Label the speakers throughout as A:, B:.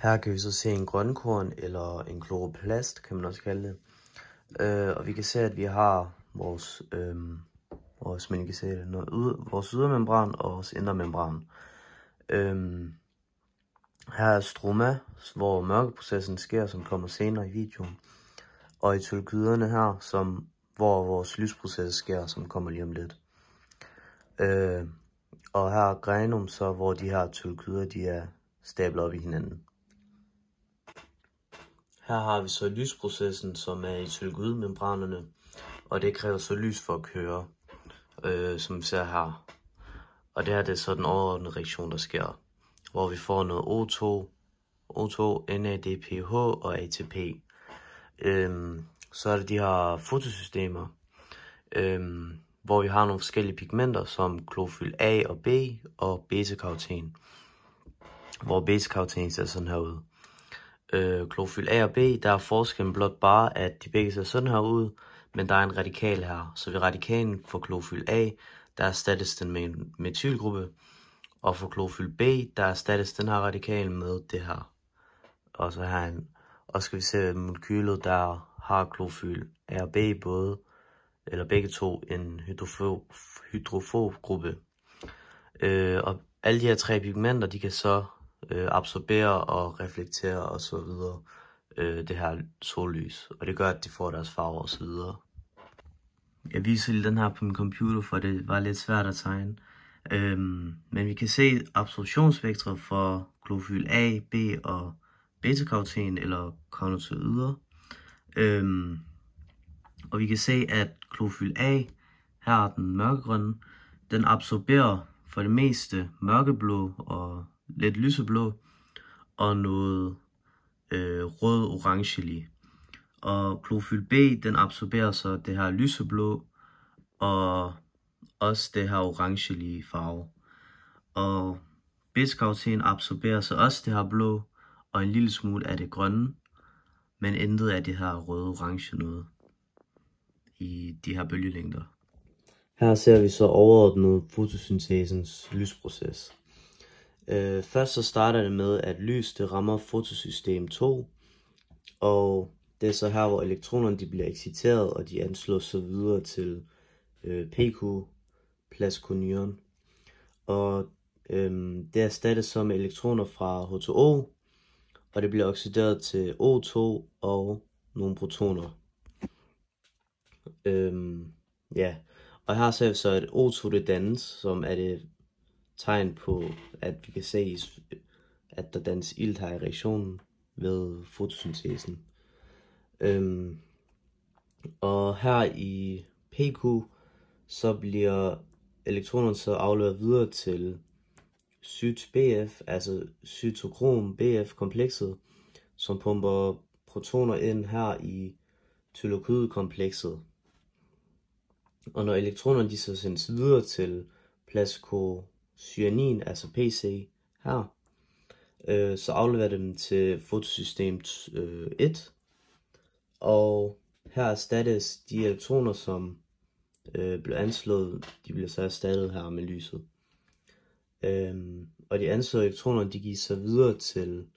A: Her kan vi så se en grønkorn eller en kloroplast, kan man også kalde det. Og vi kan se, at vi har vores vores ydermembran og vores indre membran. Her er stroma, hvor mørkeprocessen sker, som kommer senere i videoen. Og i tylokyderne her, hvor vores lysproces sker, som kommer lige om lidt. Og her er granum, så hvor de her tylokyder, de er stablet op i hinanden. Her har vi så lysprocessen, som er i tylokydemembranerne, og det kræver så lys for at køre, som vi ser her. Og det her det er så den overordnede reaktion, der sker, hvor vi får noget O2, NADPH og ATP. Så er det de her fotosystemer, hvor vi har nogle forskellige pigmenter, som klorofyl A og B og beta-karoten. Hvor beta-karoten ser sådan her ud. Klorofyl A og B, der er forskellen blot bare, at de begge ser sådan her ud, men der er en radikal her. Så ved radikalen for klorofyl A, der erstattes den med en metylgruppe, og for klorofyl B, der erstattes den her radikal med det her. Og så her og skal vi se molekylet, der har klorofyl A og B begge to en hydrofob gruppe. Og alle de her tre pigmenter, de kan så absorbere og reflektere og så videre det her sollys, og det gør, at de får deres farver og så videre. Jeg viser lige den her på min computer, for det var lidt svært at tegne. Men vi kan se absorptionsspektret for klorofyl A, B og beta-karoten eller carotenoider. Og vi kan se, at klorofyl A, her er den mørkegrønne, den absorberer for det meste mørkeblå og lidt lyseblå og noget rød-orange. Og klorofyl B, den absorberer så det her lyseblå og også det her orangelige farve. Og beta-karoten absorberer så også det her blå og en lille smule af det grønne, men intet af det her røde-orange noget i de her bølgelængder. Her ser vi så overordnet fotosyntesens lysproces. Først så starter det med, at lys det rammer fotosystem 2, og det er så her, hvor elektronerne de bliver exciteret, og de anslås så videre til PQ plaskonyon. Og det erstattes så med elektroner fra H2O, og det bliver oxideret til O2 og nogle protoner. Og her ser vi så, at O2 det dannes, som er det tegn på, at vi kan se, at der dannes ilt her i reaktionen ved fotosyntesen. Og her i PQ, så bliver elektronerne så afleveret videre til CytBF, altså cytokrom BF-komplekset, som pumper protoner ind her i tylokydkomplekset. Og når elektronerne de så sendes videre til plascocyanin, altså PC her, så afleverer dem til fotosystem 1, og her erstattes de elektroner, som blev anslået, de bliver så erstattet her med lyset. Og de anslåede elektroner, de gives så videre til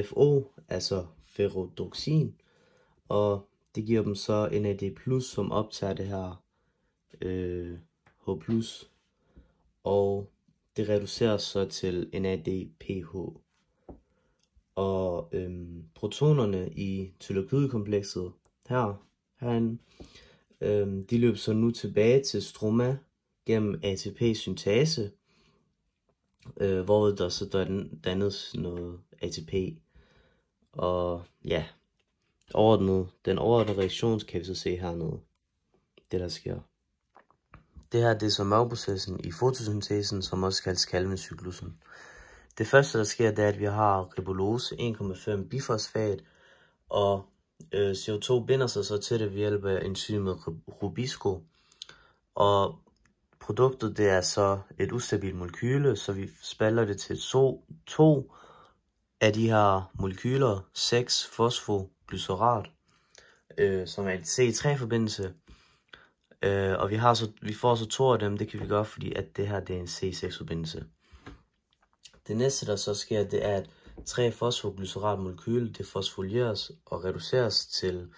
A: FO, altså ferrodoxin, og det giver dem så NAD+, som optager det her H+, og det reduceres så til NADPH. Og protonerne i tylokydkomplekset herinde, de løber så nu tilbage til stroma gennem ATP-syntase, hvor der så dannes noget ATP. Og ja, den overordnede reaktion kan vi så se hernede, det der sker. Det her det er så mørkeprocessen i fotosyntesen, som også kaldes Calvin-cyklussen. Det første der sker, det er, at vi har ribulose 1,5 bifosfat, og CO2 binder sig så til det ved hjælp af enzymet rubisco. Og produktet det er så et ustabilt molekyle, så vi spalter det til to af de her molekyler, 6-fosfoglycerat, som er en C3-forbindelse. Og vi får så 2 af dem, det kan vi gøre, fordi at det her det er en C6-forbindelse. Det næste der så sker, det er, at 3-fosfoglycerat-molekyle det fosforyleres og reduceres til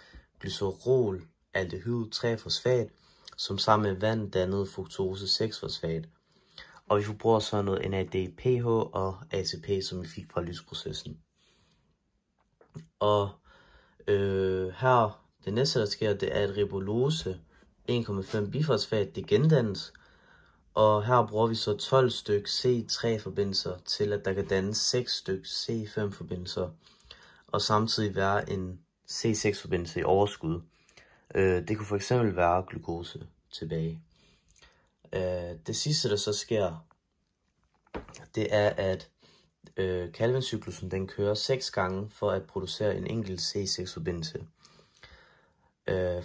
A: glycerol-aldehyd 3-fosfat, som sammen med vand dannede fruktose 6-fosfat. Og vi bruger så noget NADPH og ATP, som vi fik fra lysprocessen. Og her, det næste der sker, det er at ribulose 1,5 bifosfat, det gendannes. Og her bruger vi så 12 styk C3-forbindelser til, at der kan dannes 6 styk C5-forbindelser, og samtidig være en C6-forbindelse i overskud. Det kunne for eksempel være glukose tilbage. Det sidste, der så sker, det er, at Calvin-cyklusen den kører 6 gange for at producere en enkelt C6-forbindelse.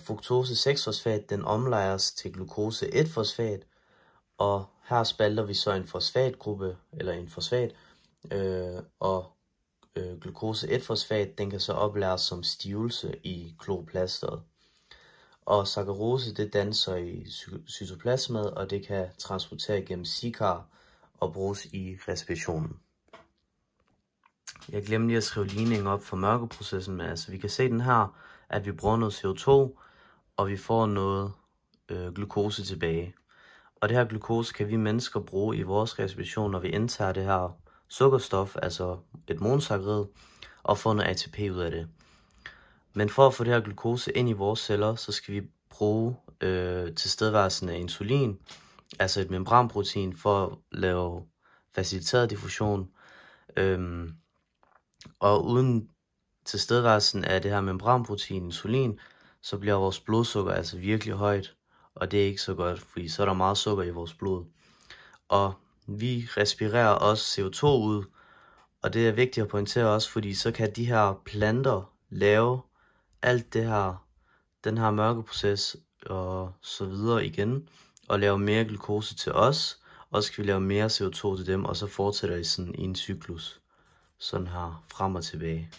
A: Fruktose 6-fosfat den omlejres til glukose 1-fosfat, og her spalter vi så en fosfatgruppe, eller en fosfat, og glukose 1-fosfat, den kan så oplæres som stivelse i kloroplasteret. Og saccharose, det danser i cytoplasmaet, og det kan transportere gennem sikar og bruges i respirationen. Jeg glemte lige at skrive ligningen op for mørkeprocessen, men altså vi kan se den her, at vi bruger noget CO2, og vi får noget glukose tilbage. Og det her glukose kan vi mennesker bruge i vores respiration, når vi indtager det her sukkerstof, altså et monosaccharid, og får noget ATP ud af det. Men for at få det her glukose ind i vores celler, så skal vi bruge tilstedeværelsen af insulin, altså et membranprotein, for at lave faciliteret diffusion. Og uden tilstedeværelsen af det her membranprotein, insulin, så bliver vores blodsukker altså virkelig højt. Og det er ikke så godt, fordi så er der meget sukker i vores blod. Og vi respirerer også CO2 ud, og det er vigtigt at pointere også, fordi så kan de her planter lave alt det her, den her mørkeproces og så videre igen, og lave mere glukose til os, og så kan vi lave mere CO2 til dem, og så fortsætter det sådan i en cyklus, sådan her frem og tilbage.